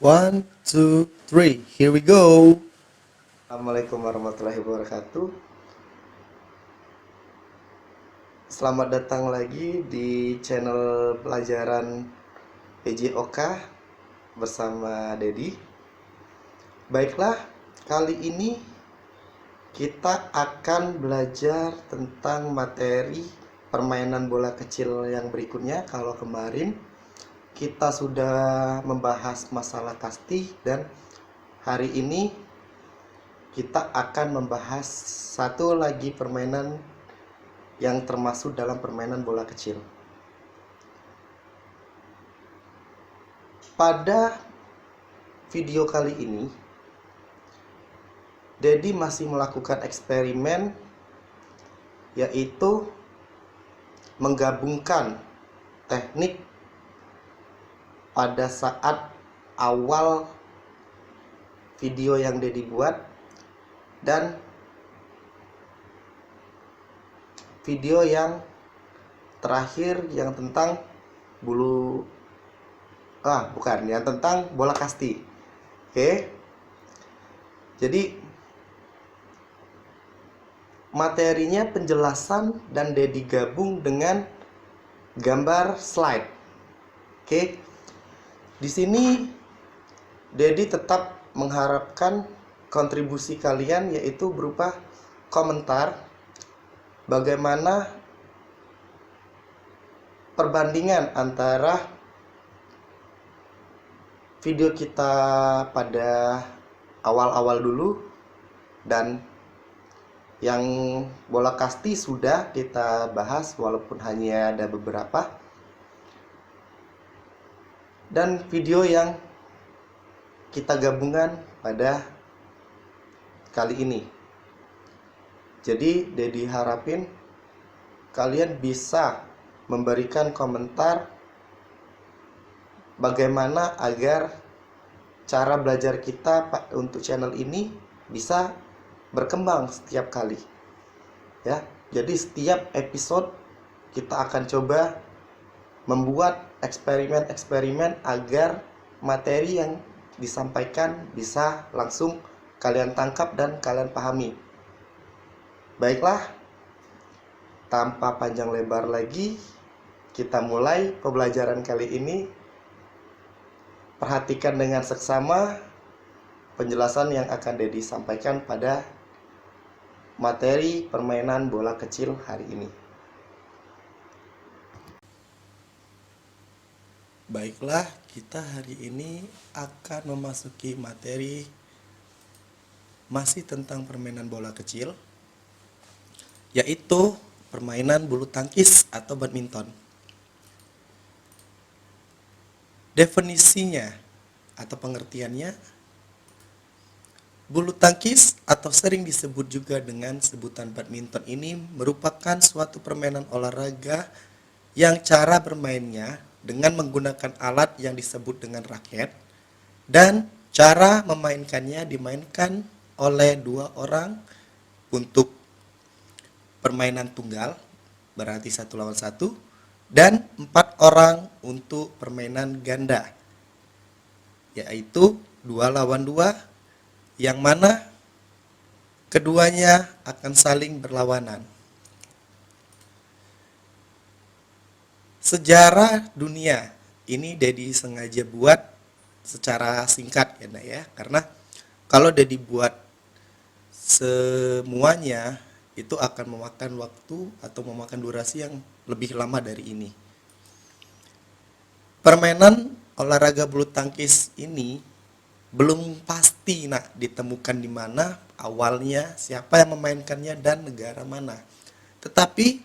One, two, three. Here we go. Assalamualaikum warahmatullahi wabarakatuh. Selamat datang lagi di channel pelajaran PJOK bersama Dedi. Baiklah, kali ini kita akan belajar tentang materi permainan bola kecil yang berikutnya. Kalau kemarin kita sudah membahas masalah kasti, dan hari ini kita akan membahas satu lagi permainan yang termasuk dalam permainan bola kecil. Pada video kali ini, Dedi masih melakukan eksperimen, yaitu menggabungkan teknik pada saat awal video yang Dedi buat dan video yang terakhir yang tentang yang tentang bola kasti. Oke. Jadi materinya penjelasan dan Dedi gabung dengan gambar slide. Oke. Di sini Dedi tetap mengharapkan kontribusi kalian, yaitu berupa komentar bagaimana perbandingan antara video kita pada awal-awal dulu dan yang bola kasti sudah kita bahas walaupun hanya ada beberapa, dan video yang kita gabungan pada kali ini. Jadi Dedi harapin kalian bisa memberikan komentar bagaimana agar cara belajar kita untuk channel ini bisa berkembang setiap kali. Ya, jadi setiap episode kita akan coba membuat eksperimen-eksperimen agar materi yang disampaikan bisa langsung kalian tangkap dan kalian pahami. Baiklah, tanpa panjang lebar lagi, kita mulai pembelajaran kali ini. Perhatikan dengan seksama penjelasan yang akan Dedi sampaikan pada materi permainan bola kecil hari ini. Baiklah, kita hari ini akan memasuki materi masih tentang permainan bola kecil, yaitu permainan bulu tangkis atau badminton. Definisinya atau pengertiannya, bulu tangkis atau sering disebut juga dengan sebutan badminton ini merupakan suatu permainan olahraga yang cara bermainnya dengan menggunakan alat yang disebut dengan raket, dan cara memainkannya dimainkan oleh dua orang untuk permainan tunggal, berarti 1 lawan 1, dan 4 orang untuk permainan ganda, yaitu 2 lawan 2, yang mana keduanya akan saling berlawanan. Sejarah dunia ini Dedi sengaja buat secara singkat ya, karena kalau Dedi buat semuanya itu akan memakan waktu atau memakan durasi yang lebih lama dari ini. Permainan olahraga bulu tangkis ini belum pasti ditemukan di mana awalnya, siapa yang memainkannya, dan negara mana. Tetapi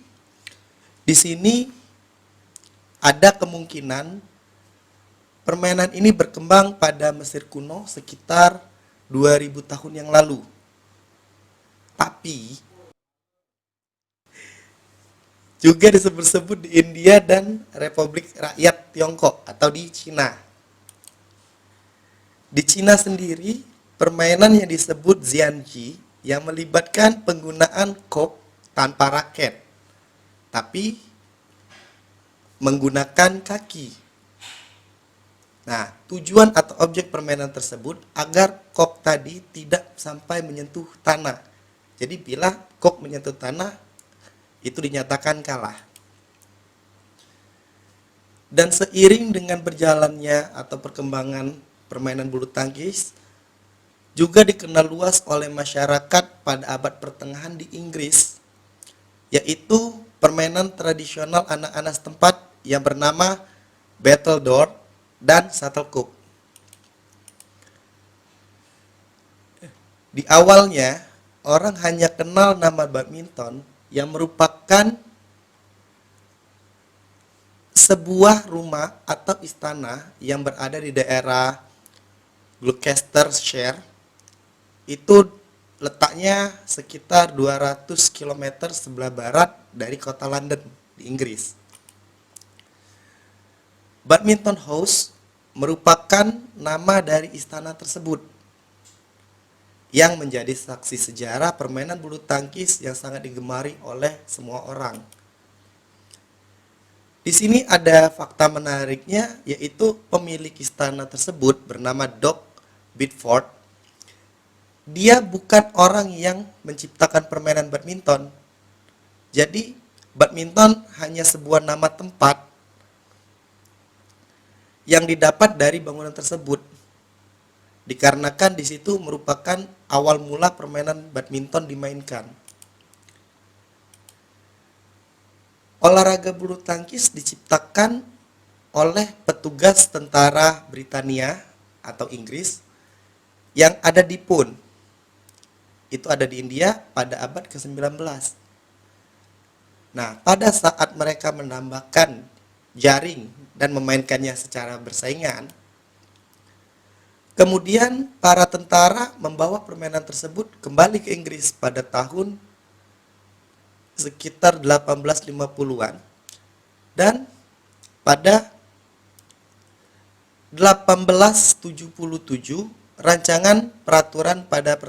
di sini ada kemungkinan permainan ini berkembang pada Mesir kuno sekitar 2000 tahun yang lalu. Tapi juga disebut-sebut di India dan Republik Rakyat Tiongkok atau di Cina. Di Cina sendiri, permainan yang disebut Xianqi yang melibatkan penggunaan kop tanpa raket, tapi menggunakan kaki. Nah, tujuan atau objek permainan tersebut agar kok tadi tidak sampai menyentuh tanah. Jadi bila kok menyentuh tanah, itu dinyatakan kalah. Dan seiring dengan berjalannya atau perkembangan permainan bulu tangkis, juga dikenal luas oleh masyarakat pada abad pertengahan di Inggris, yaitu permainan tradisional anak-anak setempat yang bernama battledore dan shuttlecock. Di awalnya, orang hanya kenal nama badminton yang merupakan sebuah rumah atau istana yang berada di daerah Gloucestershire. Itu letaknya sekitar 200 km sebelah barat dari kota London di Inggris. Badminton House merupakan nama dari istana tersebut yang menjadi saksi sejarah permainan bulu tangkis yang sangat digemari oleh semua orang. Di sini ada fakta menariknya, yaitu pemilik istana tersebut bernama Doug Bedford. Dia bukan orang yang menciptakan permainan badminton. Jadi, badminton hanya sebuah nama tempat yang didapat dari bangunan tersebut. Dikarenakan di situ merupakan awal mula permainan badminton dimainkan. Olahraga bulu tangkis diciptakan oleh petugas tentara Britania atau Inggris yang ada di Pune. Itu ada di India pada abad ke-19. Nah, pada saat mereka menambahkan jaring dan memainkannya secara bersaingan, kemudian para tentara membawa permainan tersebut kembali ke Inggris pada tahun sekitar 1850-an, dan pada 1877 rancangan peraturan pada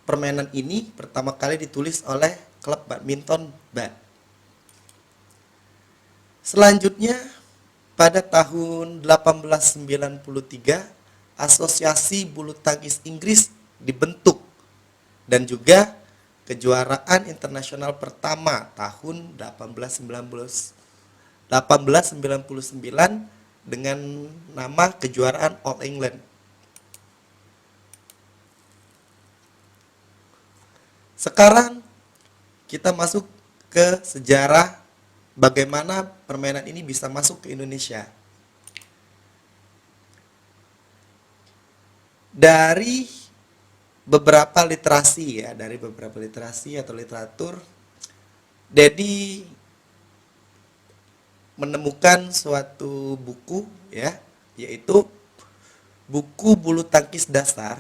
permainan ini pertama kali ditulis oleh klub badminton Bath. Selanjutnya pada tahun 1893 Asosiasi Bulu Tangkis Inggris dibentuk, dan juga kejuaraan internasional pertama tahun 1899 dengan nama kejuaraan All England. Sekarang kita masuk ke sejarah bagaimana permainan ini bisa masuk ke Indonesia. Dari beberapa literasi atau literatur, Dedi menemukan suatu buku ya, yaitu buku bulu tangkis dasar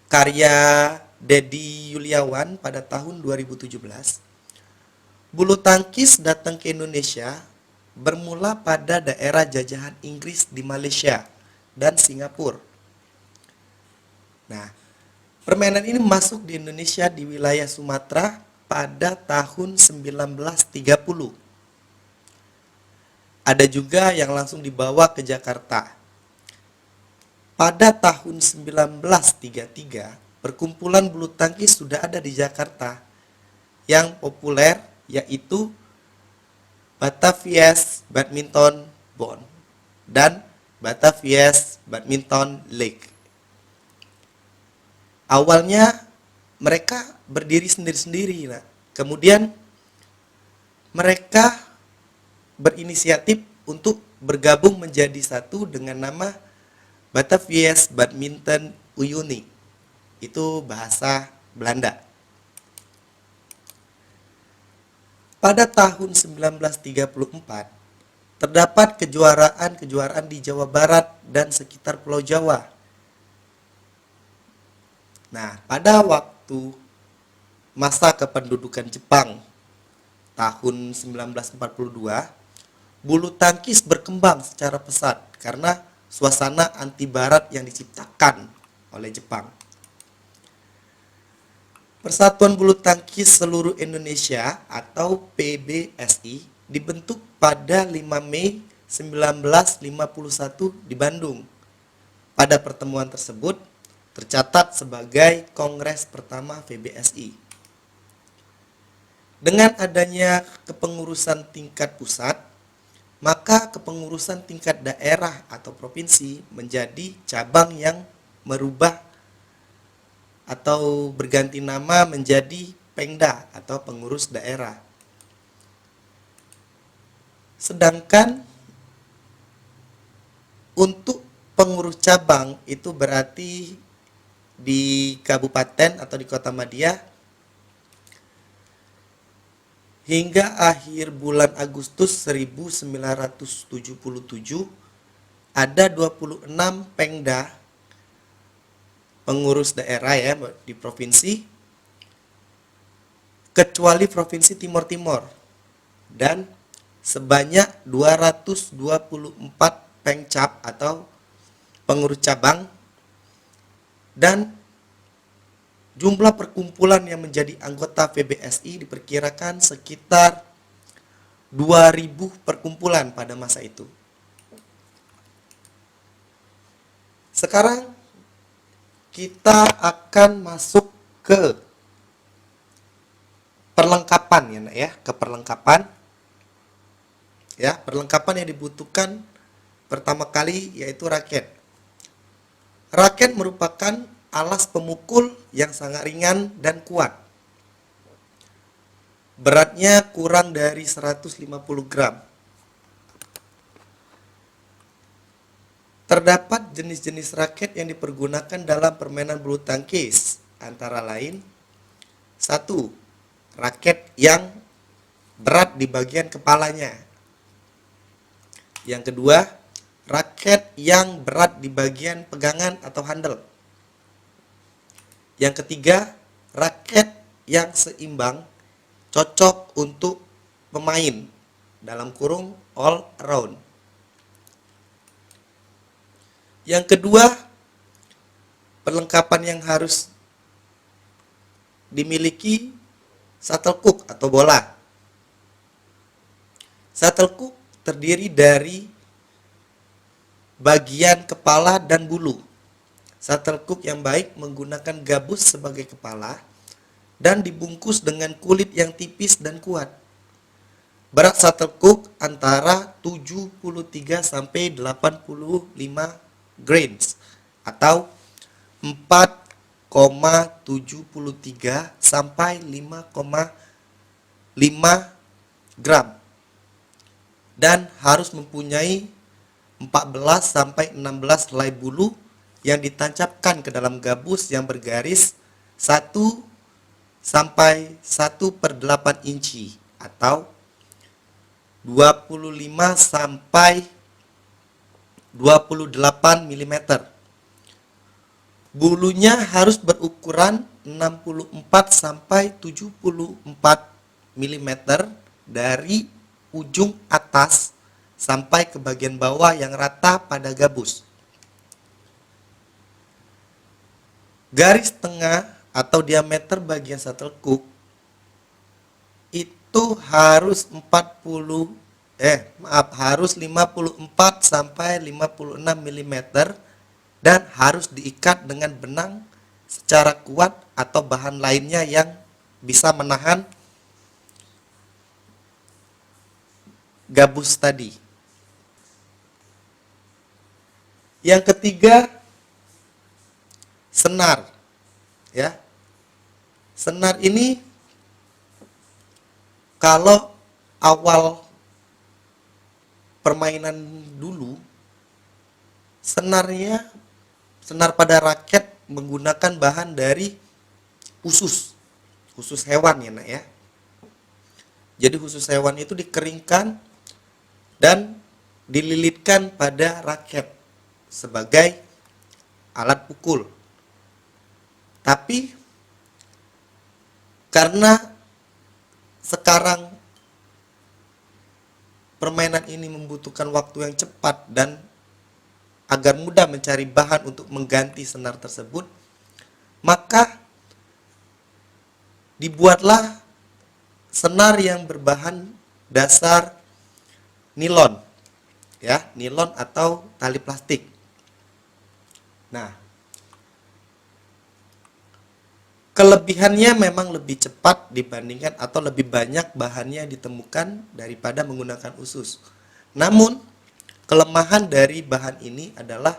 karya Dedi Yuliawan pada tahun 2017. Bulu tangkis datang ke Indonesia bermula pada daerah jajahan Inggris di Malaysia dan Singapura. Nah, permainan ini masuk di Indonesia di wilayah Sumatera pada tahun 1930. Ada juga yang langsung dibawa ke Jakarta. Pada tahun 1933, perkumpulan bulu tangkis sudah ada di Jakarta. Yang populer yaitu Batavia's Badminton Bond dan Batavia's Badminton League. Awalnya mereka berdiri sendiri-sendiri. Nah, kemudian mereka berinisiatif untuk bergabung menjadi satu dengan nama Batavia's Badminton Unie. Itu bahasa Belanda. Pada tahun 1934, terdapat kejuaraan di Jawa Barat dan sekitar Pulau Jawa. Nah, pada waktu masa kependudukan Jepang tahun 1942, bulu tangkis berkembang secara pesat karena suasana anti barat yang diciptakan oleh Jepang. Persatuan Bulu Tangkis Seluruh Indonesia atau PBSI dibentuk pada 5 Mei 1951 di Bandung. Pada pertemuan tersebut tercatat sebagai Kongres pertama PBSI. Dengan adanya kepengurusan tingkat pusat, maka kepengurusan tingkat daerah atau provinsi menjadi cabang yang merubah atau berganti nama menjadi Pengda atau pengurus daerah. Sedangkan untuk pengurus cabang itu berarti di kabupaten atau di Kota Madia hingga akhir bulan Agustus 1977 ada 26 Pengda pengurus daerah ya di provinsi, kecuali provinsi Timur Timur, dan sebanyak 224 pengcap atau pengurus cabang, dan jumlah perkumpulan yang menjadi anggota PBSI diperkirakan sekitar 2000 perkumpulan pada masa itu. Sekarang kita akan masuk ke perlengkapan ya, Nak ya, ke perlengkapan. Ya, perlengkapan yang dibutuhkan pertama kali yaitu raket. Raket merupakan alas pemukul yang sangat ringan dan kuat. Beratnya kurang dari 150 gram. Terdapat jenis-jenis raket yang dipergunakan dalam permainan bulu tangkis, antara lain 1. Raket yang berat di bagian kepalanya. Yang kedua, raket yang berat di bagian pegangan atau handle. Yang ketiga, raket yang seimbang cocok untuk pemain dalam kurung all around. Yang kedua, perlengkapan yang harus dimiliki shuttlecock atau bola. Shuttlecock terdiri dari bagian kepala dan bulu. Shuttlecock yang baik menggunakan gabus sebagai kepala dan dibungkus dengan kulit yang tipis dan kuat. Berat shuttlecock antara 73 sampai 85 grains atau 4,73 sampai 5,5 gram dan harus mempunyai 14 sampai 16 helai bulu yang ditancapkan ke dalam gabus yang bergaris 1 sampai 1/8 inci atau 25 sampai 28 mm. Bulunya harus berukuran 64 sampai 74 mm dari ujung atas sampai ke bagian bawah yang rata pada gabus. Garis tengah atau diameter bagian shuttlecock itu harus 54 sampai 56 mm dan harus diikat dengan benang secara kuat atau bahan lainnya yang bisa menahan gabus tadi. Yang ketiga, senar. Ya. Senar ini kalau awal permainan dulu, senar pada raket menggunakan bahan dari usus hewan ya Nak ya. Jadi usus hewan itu dikeringkan dan dililitkan pada raket sebagai alat pukul. Tapi karena sekarang permainan ini membutuhkan waktu yang cepat dan agar mudah mencari bahan untuk mengganti senar tersebut, maka dibuatlah senar yang berbahan dasar nilon. ya, nilon atau tali plastik. Nah, kelebihannya memang lebih cepat dibandingkan atau lebih banyak bahannya ditemukan daripada menggunakan usus. Namun, kelemahan dari bahan ini adalah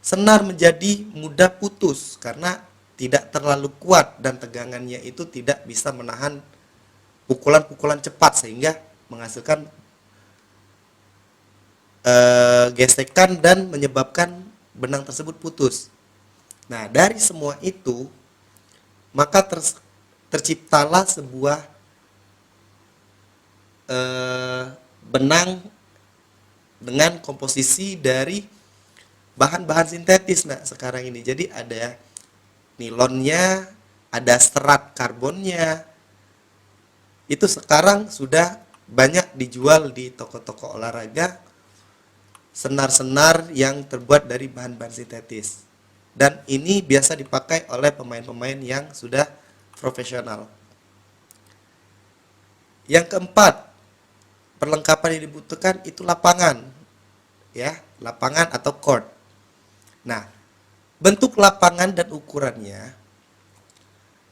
senar menjadi mudah putus karena tidak terlalu kuat dan tegangannya itu tidak bisa menahan pukulan-pukulan cepat sehingga menghasilkan gesekan dan menyebabkan benang tersebut putus. Nah, dari semua itu maka terciptalah sebuah benang dengan komposisi dari bahan-bahan sintetis. Nah, sekarang ini jadi ada nilonnya, ada serat karbonnya. Itu sekarang sudah banyak dijual di toko-toko olahraga, senar-senar yang terbuat dari bahan-bahan sintetis. Dan ini biasa dipakai oleh pemain-pemain yang sudah profesional. Yang keempat, perlengkapan yang dibutuhkan itu lapangan. Ya, lapangan atau court. Nah, bentuk lapangan dan ukurannya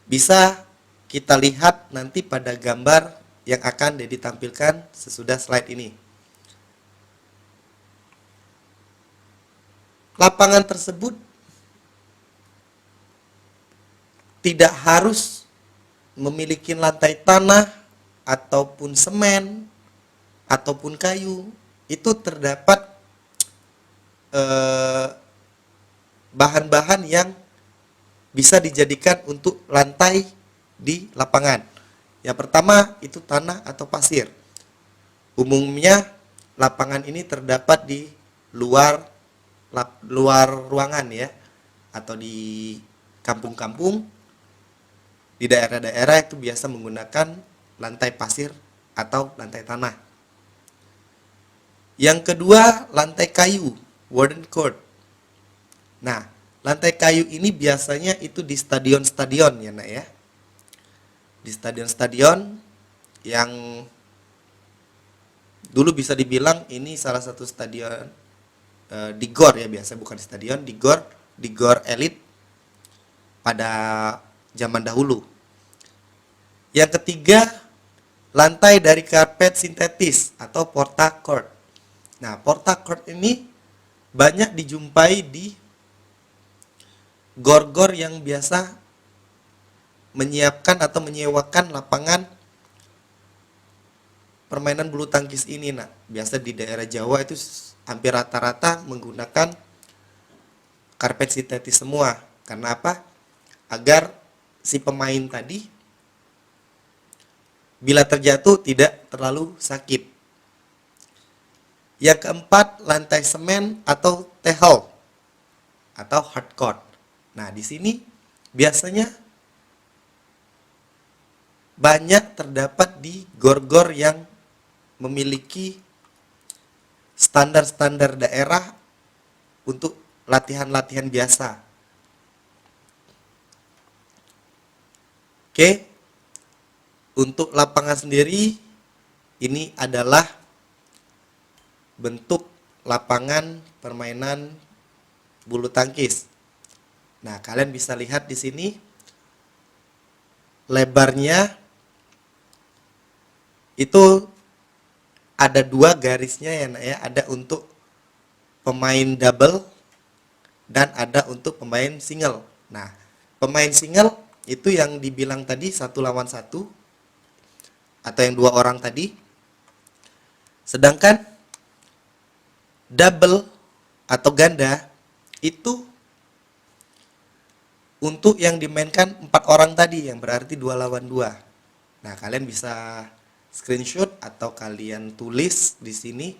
bisa kita lihat nanti pada gambar yang akan ditampilkan sesudah slide ini. Lapangan tersebut tidak harus memiliki lantai tanah ataupun semen ataupun kayu. Itu terdapat bahan-bahan yang bisa dijadikan untuk lantai di lapangan. Yang pertama itu tanah atau pasir. Umumnya lapangan ini terdapat di luar ruangan ya, atau di kampung-kampung, di daerah-daerah itu biasa menggunakan lantai pasir atau lantai tanah. Yang kedua, lantai kayu, wooden court. Nah, lantai kayu ini biasanya itu di stadion-stadion ya, Nak ya. Di stadion-stadion yang dulu bisa dibilang ini salah satu stadion di GOR ya, biasa bukan di stadion, di GOR elit pada zaman dahulu. Yang ketiga, lantai dari karpet sintetis atau porta court. Nah, porta court ini banyak dijumpai di gor-gor yang biasa menyiapkan atau menyewakan lapangan permainan bulu tangkis ini. Nah, biasa di daerah Jawa itu hampir rata-rata menggunakan karpet sintetis semua. Karena apa? Agar si pemain tadi bila terjatuh tidak terlalu sakit. Yang keempat, lantai semen atau tehol atau hardcourt. Nah, di sini biasanya banyak terdapat di gor-gor yang memiliki standar-standar daerah untuk latihan-latihan biasa. Oke, untuk lapangan sendiri ini adalah bentuk lapangan permainan bulu tangkis. Nah, kalian bisa lihat di sini lebarnya itu ada 2 garisnya ya, Nak ya. Ada untuk pemain double dan ada untuk pemain single. Nah, pemain single itu yang dibilang tadi 1 lawan 1 atau yang 2 orang tadi. Sedangkan double atau ganda itu untuk yang dimainkan 4 orang tadi, yang berarti 2 lawan 2. Nah, kalian bisa screenshot atau kalian tulis di sini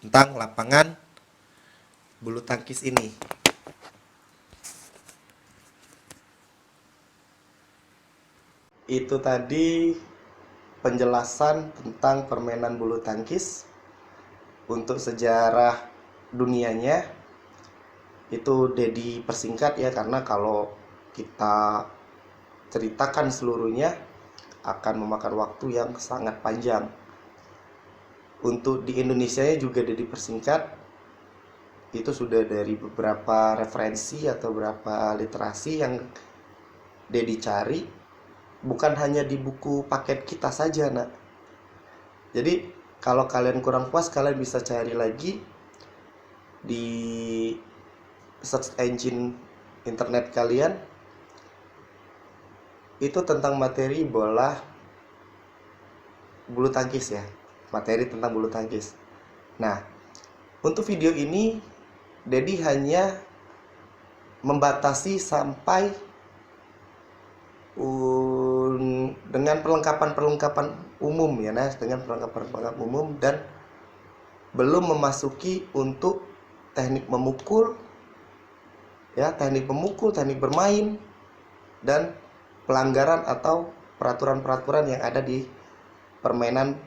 tentang lapangan bulu tangkis ini. Itu tadi penjelasan tentang permainan bulu tangkis. Untuk sejarah dunianya itu Dedi persingkat ya, karena kalau kita ceritakan seluruhnya akan memakan waktu yang sangat panjang. Untuk di Indonesia juga udah dipersingkat. Itu sudah dari beberapa referensi atau beberapa literasi yang Dedi cari, bukan hanya di buku paket kita saja, nak. Jadi kalau kalian kurang puas, kalian bisa cari lagi di search engine internet kalian, itu tentang materi bola bulu tangkis ya, materi tentang bulu tangkis. Nah, untuk video ini Dedi hanya membatasi sampai dengan perlengkapan umum ya, nah, dengan perlengkapan umum, dan belum memasuki untuk teknik memukul ya, teknik bermain, dan pelanggaran atau peraturan-peraturan yang ada di permainan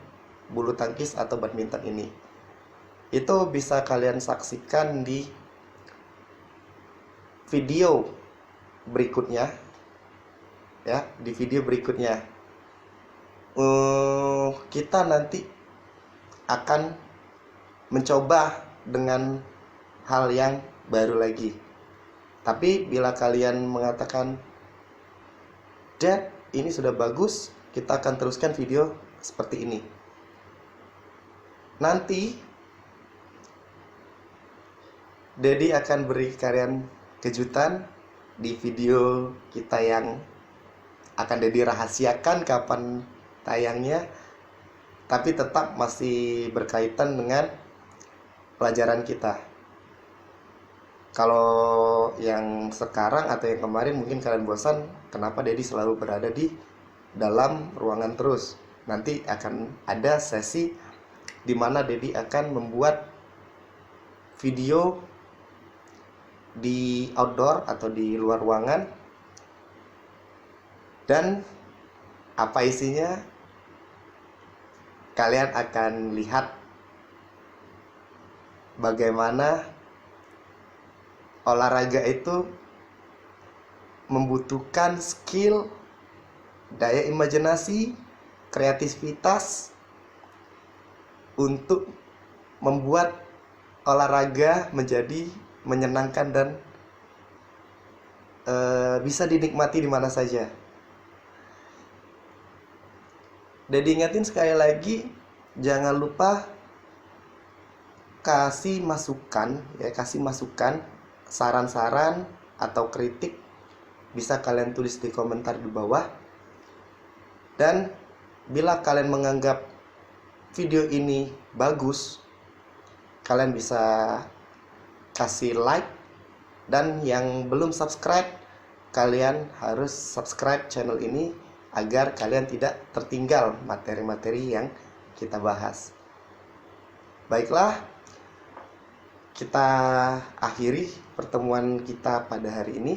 bulu tangkis atau badminton ini. Itu bisa kalian saksikan di video berikutnya ya, di video berikutnya. Kita nanti akan mencoba dengan hal yang baru lagi. Tapi bila kalian mengatakan, "Dad, ini sudah bagus," kita akan teruskan video seperti ini. Nanti Dedi akan beri kalian kejutan di video kita yang akan Dedi rahasiakan kapan tayangnya, tapi tetap masih berkaitan dengan pelajaran kita. Kalau yang sekarang atau yang kemarin mungkin kalian bosan, kenapa Dedi selalu berada di dalam ruangan terus. Nanti akan ada sesi di mana Dedi akan membuat video di outdoor atau di luar ruangan, dan apa isinya kalian akan lihat bagaimana olahraga itu membutuhkan skill, daya imajinasi, kreativitas untuk membuat olahraga menjadi menyenangkan dan bisa dinikmati di mana saja. Dedi ingatin sekali lagi, jangan lupa kasih masukan ya, saran-saran atau kritik bisa kalian tulis di komentar di bawah. Dan bila kalian menganggap video ini bagus, kalian bisa kasih like, dan yang belum subscribe, kalian harus subscribe channel ini agar kalian tidak tertinggal materi-materi yang kita bahas. Baiklah, kita akhiri pertemuan kita pada hari ini.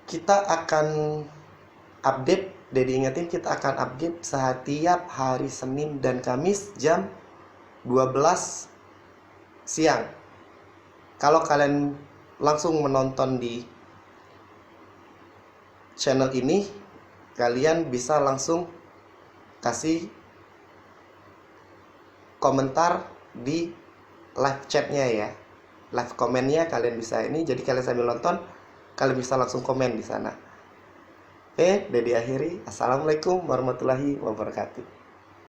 Kita akan update, Dedi ingetin, kita akan update setiap hari Senin dan Kamis jam 12 siang. Kalau kalian langsung menonton di channel ini, kalian bisa langsung kasih komentar di live chatnya ya, live komennya kalian bisa ini. Jadi kalian sambil nonton, kalian bisa langsung komen di sana. Dedi akhiri. Assalamualaikum warahmatullahi wabarakatuh.